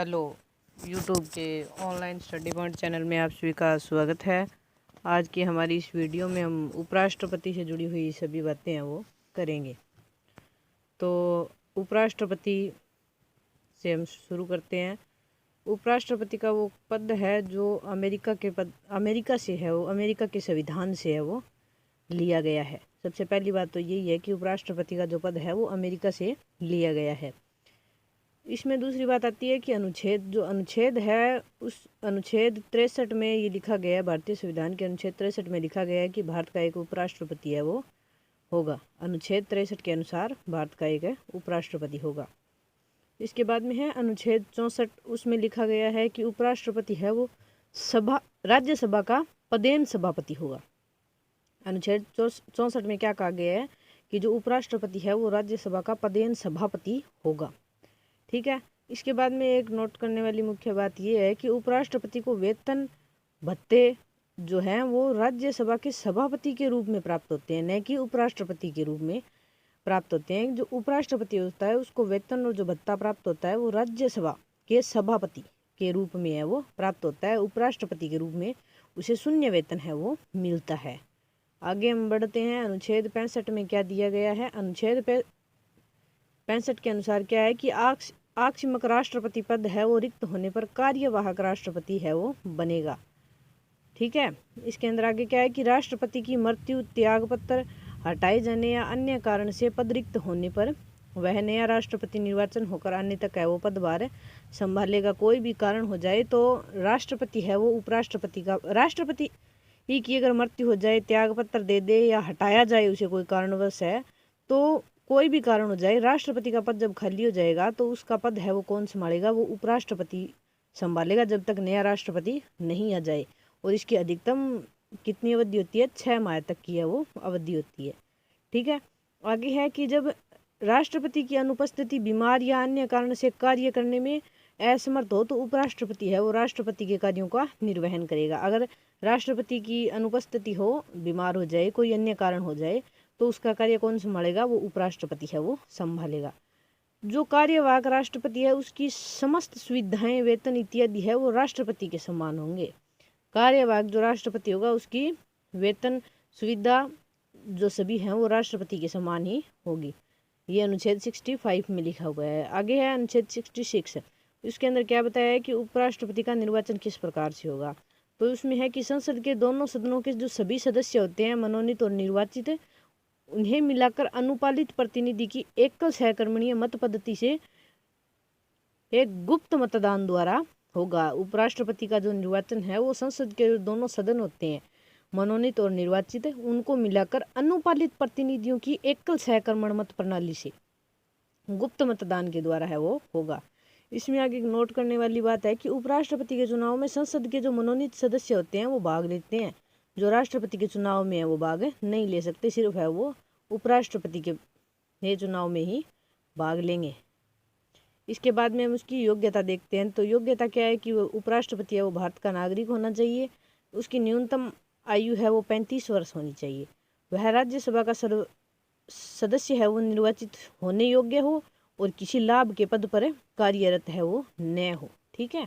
Hello YouTube के online study point channel में आप सभी का स्वागत है। आज की हमारी इस वीडियो में हम उपराष्ट्रपति से जुड़ी हुई सभी बातें हैं वो करेंगे। तो उपराष्ट्रपति से हम शुरू करते हैं। उपराष्ट्रपति का वो पद है जो अमेरिका से है, वो अमेरिका के संविधान से है वो लिया गया है। सबसे पहली बात तो यही है कि उपराष्ट्रपति का जो पद है वो अमेरिका से लिया गया है। इसमें दूसरी बात आती है कि अनुच्छेद है, उस अनुच्छेद 63 में ये लिखा गया है, भारतीय संविधान के अनुच्छेद 63 में लिखा गया है कि भारत का एक उपराष्ट्रपति है वो होगा। अनुच्छेद 63 के अनुसार भारत का एक उपराष्ट्रपति होगा। इसके बाद में है अनुच्छेद 64, उसमें लिखा गया है कि उपराष्ट्रपति है वो राज्यसभा का पदेन सभापति होगा। अनुच्छेद 64 में क्या कहा गया है कि जो उपराष्ट्रपति है वो राज्यसभा का पदेन सभापति होगा। ठीक है। इसके बाद में एक नोट करने वाली मुख्य बात यह है कि उपराष्ट्रपति को वेतन भत्ते जो हैं वो राज्यसभा के सभापति के रूप में प्राप्त होते हैं, न कि उपराष्ट्रपति के रूप में प्राप्त होते हैं। जो उपराष्ट्रपति होता है उसको वेतन और जो भत्ता प्राप्त होता है वो राज्यसभा के सभापति के रूप में है वो प्राप्त होता है। उपराष्ट्रपति के रूप में उसे शून्य वेतन है वो मिलता है। आगे हम बढ़ते हैं। अनुच्छेद 65 में क्या दिया गया है? अनुच्छेद 65 के अनुसार क्या है कि आकस्मिक राष्ट्रपति पद है वो रिक्त होने पर कार्यवाहक राष्ट्रपति है वो बनेगा। ठीक है। इसके अंदर आगे क्या है कि राष्ट्रपति की मृत्यु, त्यागपत्र हटाए जाने या अन्य कारण से पद रिक्त होने पर वह नया राष्ट्रपति निर्वाचन होकर आने तक है वो पदभार संभालेगा। कोई भी कारण हो जाए तो राष्ट्रपति है वो राष्ट्रपति ही की अगर मृत्यु हो जाए, त्यागपत्र दे दे या हटाया जाए उसे कोई कारणवश है, तो कोई भी कारण हो जाए, राष्ट्रपति का पद जब खाली हो जाएगा तो उसका पद है वो कौन संभालेगा? वो उपराष्ट्रपति संभालेगा जब तक नया राष्ट्रपति नहीं आ जाए। और इसकी अधिकतम कितनी अवधि होती है? 6 माह तक की है वो अवधि होती है। ठीक है। आगे है कि जब राष्ट्रपति की अनुपस्थिति, बीमार या अन्य कारण से कार्य करने में असमर्थ हो तो उपराष्ट्रपति है वो राष्ट्रपति के कार्यों का निर्वहन करेगा। अगर राष्ट्रपति की अनुपस्थिति हो, बीमार हो जाए, कोई अन्य कारण हो जाए, तो उसका कार्य कौन संभालेगा? वो उपराष्ट्रपति है वो संभालेगा। जो कार्यवाहक राष्ट्रपति है उसकी समस्त सुविधाएं, वेतन इत्यादि है वो राष्ट्रपति के समान होंगे। कार्यवाहक जो राष्ट्रपति होगा उसकी वेतन, सुविधा जो सभी हैं वो राष्ट्रपति के समान ही होगी। ये अनुच्छेद 65 में लिखा हुआ है। आगे है अनुच्छेद 66। इसके अंदर क्या बताया है कि उपराष्ट्रपति का निर्वाचन किस प्रकार से होगा? तो उसमें है कि संसद के दोनों सदनों के जो सभी सदस्य होते हैं, मनोनीत और निर्वाचित, उन्हें मिलाकर अनुपालित प्रतिनिधि की एकल सहकर्मणीय मत पद्धति से एक गुप्त मतदान द्वारा होगा। उपराष्ट्रपति का जो निर्वाचन है वो संसद के दोनों सदन होते हैं, मनोनीत और निर्वाचित, उनको मिलाकर अनुपालित प्रतिनिधियों की एकल सहकर्मण मत प्रणाली से गुप्त मतदान के द्वारा है वो होगा। इसमें आगे नोट करने वाली बात है कि उपराष्ट्रपति के चुनाव में संसद के जो मनोनीत सदस्य होते हैं वो भाग लेते हैं। जो राष्ट्रपति के चुनाव में है वो भाग नहीं ले सकते, सिर्फ है वो उपराष्ट्रपति के चुनाव में ही भाग लेंगे। इसके बाद में हम उसकी योग्यता देखते हैं। तो योग्यता क्या है कि वो उपराष्ट्रपति है वो भारत का नागरिक होना चाहिए। उसकी न्यूनतम आयु है वो 35 वर्ष होनी चाहिए। वह राज्यसभा का सदस्य है वो निर्वाचित होने योग्य हो और किसी लाभ के पद पर कार्यरत है वो न हो। ठीक है।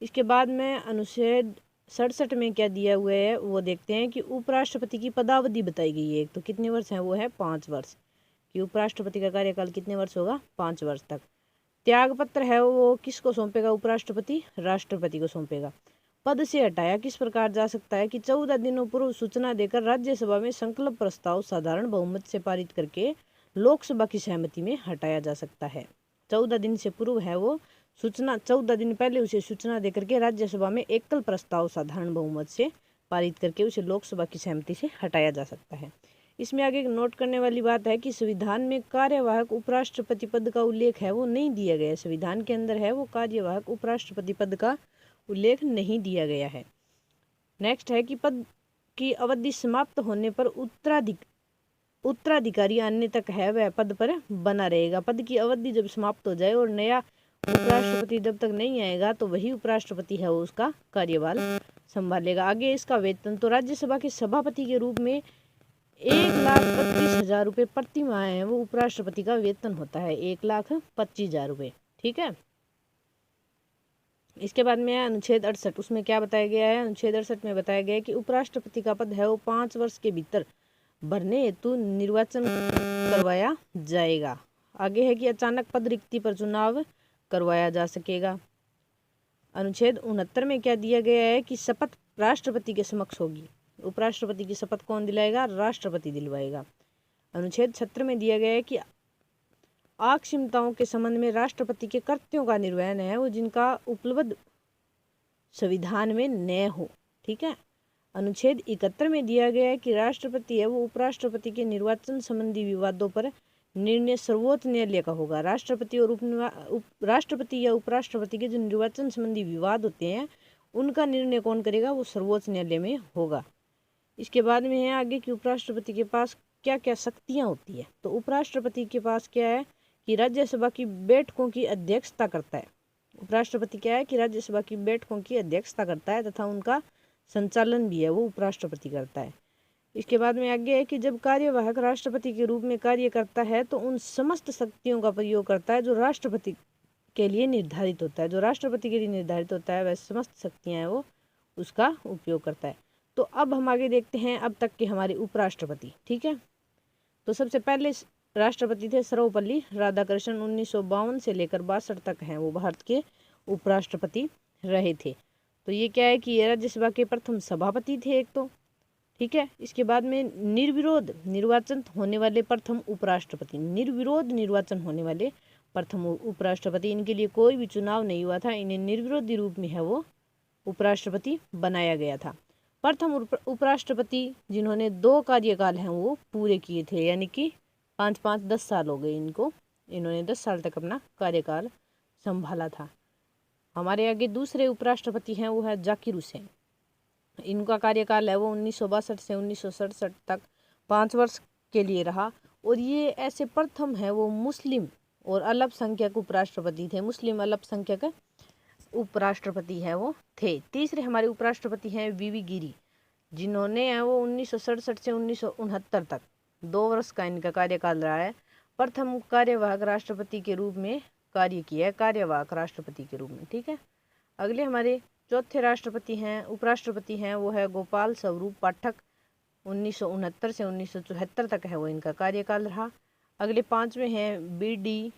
इसके बाद में अनुच्छेद 67 में क्या दिया हुआ है वो देखते हैं कि उपराष्ट्रपति की पदावधि बताई गई है। तो कितने वर्ष हैं? वो है 5 वर्ष कि उपराष्ट्रपति का कार्यकाल कितने वर्ष होगा? 5 वर्ष तक। त्यागपत्र है वो किसको सौंपेगा? उपराष्ट्रपति राष्ट्रपति को सौंपेगा। पद से हटाया किस प्रकार जा सकता है कि 14 दिनों पूर्व सूचना देकर राज्यसभा में संकल्प प्रस्ताव साधारण बहुमत से पारित करके लोकसभा की सहमति में हटाया जा सकता है। 14 दिन से पूर्व है वो सूचना, 14 दिन पहले उसे सूचना देकर के राज्यसभा में एकल प्रस्ताव साधारण बहुमत से पारित करके उसे लोकसभा की सहमति से हटाया जा सकता है। इसमें आगे नोट करने वाली बात है कि संविधान में कार्यवाहक उपराष्ट्रपति पद का उल्लेख है वो नहीं दिया गया है। संविधान के अंदर है वो कार्यवाहक उपराष्ट्रपति पद का उल्लेख नहीं दिया गया है। नेक्स्ट है कि पद की अवधि समाप्त होने पर उत्तराधिकारी आने तक है वह पद पर बना रहेगा। पद की अवधि जब समाप्त हो जाए और नया उपराष्ट्रपति जब तक नहीं आएगा तो वही उपराष्ट्रपति है वो उसका कार्यभार संभालेगा। आगे इसका वेतन, तो राज्यसभा के सभापति के रूप में 1,25,000 रुपये प्रति माह है वो उपराष्ट्रपति का वेतन होता है, 1,25,000 रुपये। ठीक है। इसके बाद में है अनुच्छेद 68। उसमें क्या बताया गया है? अनुच्छेद 68 में बताया गया है कि उपराष्ट्रपति का पद है वो 5 वर्ष के भीतर भरने हेतु निर्वाचन करवाया जाएगा। आगे है कि अचानक पद रिक्ति पर चुनाव करवाया जा सकेगा। अनुच्छेद 69 में क्या दिया गया है कि शपथ राष्ट्रपति के समक्ष होगी। उपराष्ट्रपति की शपथ कौन दिलाएगा? राष्ट्रपति दिलवाएगा। अनुच्छेद 76 में दिया गया है कि अक्षमताओं के संबंध में राष्ट्रपति के कर्तव्यों का निर्वहन है वो जिनका उपलब्ध संविधान में न हो। ठीक है। अनुच्छेद 71 में दिया गया है कि राष्ट्रपति है वो उपराष्ट्रपति के निर्वाचन संबंधी विवादों पर निर्णय सर्वोच्च न्यायालय का होगा। राष्ट्रपति और राष्ट्रपति या उपराष्ट्रपति के जो निर्वाचन संबंधी विवाद होते हैं उनका निर्णय कौन करेगा? वो सर्वोच्च न्यायालय में होगा। इसके बाद में है आगे कि उपराष्ट्रपति के पास क्या क्या शक्तियां होती है। तो उपराष्ट्रपति के पास क्या है कि राज्यसभा की बैठकों की अध्यक्षता करता है। उपराष्ट्रपति क्या है कि राज्यसभा की बैठकों की अध्यक्षता करता है तथा उनका संचालन भी है वो उपराष्ट्रपति करता है। इसके बाद में आगे है कि जब कार्यवाहक राष्ट्रपति के रूप में कार्य करता है तो उन समस्त शक्तियों का प्रयोग करता है जो राष्ट्रपति के लिए निर्धारित होता है। जो राष्ट्रपति के लिए निर्धारित होता है वह समस्त शक्तियां हैं वो उसका उपयोग करता है। तो अब हम आगे देखते हैं अब तक के हमारे उपराष्ट्रपति। ठीक है। तो सबसे पहले राष्ट्रपति थे सर्वपल्ली राधाकृष्णन। 1952 से लेकर 62 तक हैं वो भारत के उपराष्ट्रपति रहे थे। तो ये क्या है कि ये राज्यसभा के प्रथम सभापति थे एक तो। ठीक है। इसके बाद में निर्विरोध निर्वाचन होने वाले प्रथम उपराष्ट्रपति। निर्विरोध निर्वाचन होने वाले प्रथम उपराष्ट्रपति। इनके लिए कोई भी चुनाव नहीं हुआ था। इन्हें निर्विरोधी रूप में है वो उपराष्ट्रपति बनाया गया था। प्रथम उपराष्ट्रपति जिन्होंने 2 कार्यकाल हैं वो पूरे किए थे, यानी कि 5-5 10 साल हो गए इनको। इन्होंने 10 साल तक अपना कार्यकाल संभाला था। हमारे आगे दूसरे उपराष्ट्रपति हैं वो है जाकिर हुसैन। इनका कार्यकाल है वो 1962 से 1967 तक 5 वर्ष के लिए रहा। और ये ऐसे प्रथम है वो मुस्लिम और अल्पसंख्यक उपराष्ट्रपति थे। मुस्लिम अल्पसंख्यक उपराष्ट्रपति है वो थे। तीसरे हमारे उपराष्ट्रपति हैं वीवी गिरी, जिन्होंने है वो 1967 से 1969 तक 2 वर्ष का इनका कार्यकाल रहा है। प्रथम कार्यवाहक राष्ट्रपति के रूप में कार्य किया है, कार्यवाहक राष्ट्रपति के रूप में। ठीक है। अगले हमारे चौथे राष्ट्रपति हैं उपराष्ट्रपति हैं वो है गोपाल स्वरूप पाठक। 1969 से 1974 तक है वो इनका कार्यकाल रहा। अगले 5वें हैं BD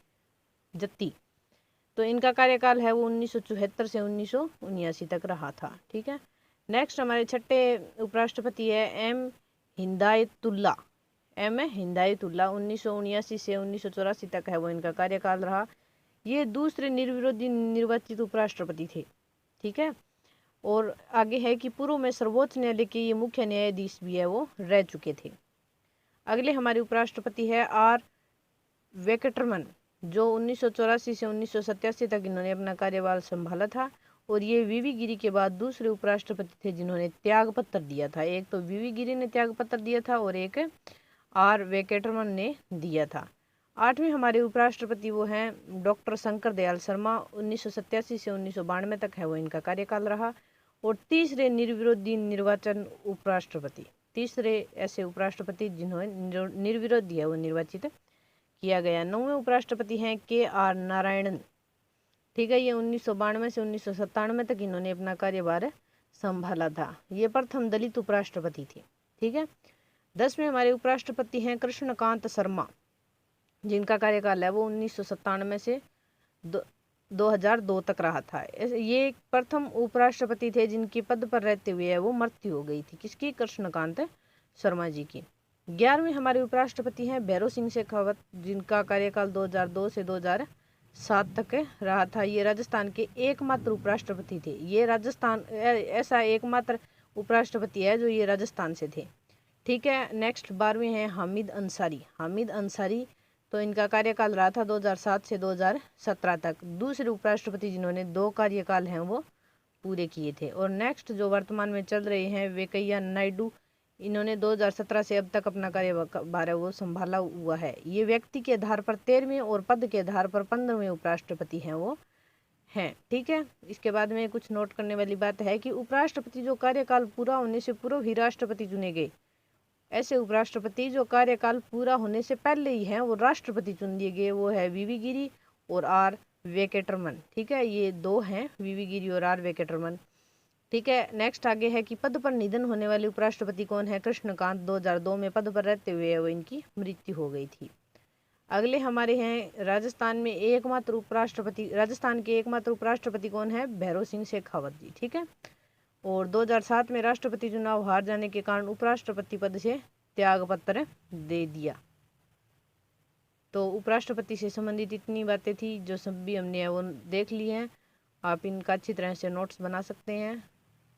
जत्ती। तो इनका कार्यकाल है वो 1974 से 1979 तक रहा था। ठीक है। नेक्स्ट हमारे छठे उपराष्ट्रपति है M हिदायतुल्ला। 1979 से 1984 तक है वो इनका कार्यकाल रहा। ये दूसरे निर्विरोधी निर्वाचित उपराष्ट्रपति थे। ठीक है। और आगे है कि पूर्व में सर्वोच्च न्यायालय के ये मुख्य न्यायाधीश भी है वो रह चुके थे। अगले हमारे उपराष्ट्रपति है R वेंकटरमन, जो 1984 से 1987 तक इन्होंने अपना कार्यकाल संभाला था। और ये वीवी गिरी के बाद दूसरे उपराष्ट्रपति थे जिन्होंने त्यागपत्र दिया था। एक तो वीवी गिरी ने त्यागपत्र दिया था और एक R वेंकटरमन ने दिया था। 8वें हमारे उपराष्ट्रपति वो हैं डॉक्टर शंकर दयाल शर्मा। 1987 से 1992 तक है वो इनका कार्यकाल रहा। और तीसरे निर्विरोधी निर्वाचन उपराष्ट्रपति, तीसरे ऐसे उपराष्ट्रपति जिन्होंने निर्विरोधी है वो निर्वाचित किया गया। 9वें उपराष्ट्रपति हैं KR नारायणन। ठीक है। ये 1992 से 1997 तक इन्होंने अपना कार्यभार संभाला था। ये प्रथम दलित उपराष्ट्रपति थे। ठीक है। 10वें हमारे उपराष्ट्रपति हैं कृष्णकांत शर्मा, जिनका कार्यकाल है वो 1997 से 2002 तक रहा था। ये प्रथम उपराष्ट्रपति थे जिनके पद पर रहते हुए है वो मृत्यु हो गई थी। किसकी? कृष्णकांत शर्मा जी की। 11वें हमारे उपराष्ट्रपति हैं भैरों सिंह शेखावत, जिनका कार्यकाल 2002 से 2007 तक रहा था। ये राजस्थान के एकमात्र उपराष्ट्रपति थे। ये राजस्थान ऐसा एकमात्र उपराष्ट्रपति है जो ये राजस्थान से थे। ठीक है। नेक्स्ट 12वें हैं हामिद अंसारी। हामिद अंसारी तो इनका कार्यकाल रहा था 2007 से 2017 तक। दूसरे उपराष्ट्रपति जिन्होंने 2 कार्यकाल हैं वो पूरे किए थे। और नेक्स्ट जो वर्तमान में चल रहे हैं वेंकैया नायडू, इन्होंने 2017 से अब तक अपना कार्यभार वो संभाला हुआ है। ये व्यक्ति के आधार पर 13वें और पद के आधार पर 15वें उपराष्ट्रपति हैं वो हैं। ठीक है। इसके बाद में कुछ नोट करने वाली बात है कि उपराष्ट्रपति जो कार्यकाल पूरा होने से पूर्व ही राष्ट्रपति चुने गए, ऐसे उपराष्ट्रपति जो कार्यकाल पूरा होने से पहले ही हैं वो राष्ट्रपति चुन लिए गए, वो है वीवी गिरी और R वेंकटरमन, ठीक है, ये 2 हैं, वीवी गिरी और आर वेंकटरमन। ठीक है, नेक्स्ट आगे है कि पद पर निधन होने वाले उपराष्ट्रपति कौन है? कृष्णकांत। 2002 में पद पर रहते हुए वो इनकी मृत्यु हो गई थी। अगले हमारे हैं राजस्थान के एकमात्र उपराष्ट्रपति कौन है? भैरों सिंह शेखावत जी, ठीक है। और 2007 में राष्ट्रपति चुनाव हार जाने के कारण उपराष्ट्रपति पद से त्याग पत्र दे दिया। तो उपराष्ट्रपति से संबंधित इतनी बातें थी, जो सब भी हमने वो देख ली हैं। आप इनका अच्छी तरह से नोट्स बना सकते हैं।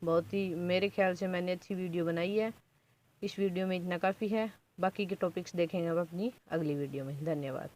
बहुत ही मेरे ख्याल से मैंने अच्छी वीडियो बनाई है। इस वीडियो में इतना काफ़ी है, बाकी के टॉपिक्स देखेंगे हम अपनी अगली वीडियो में। धन्यवाद।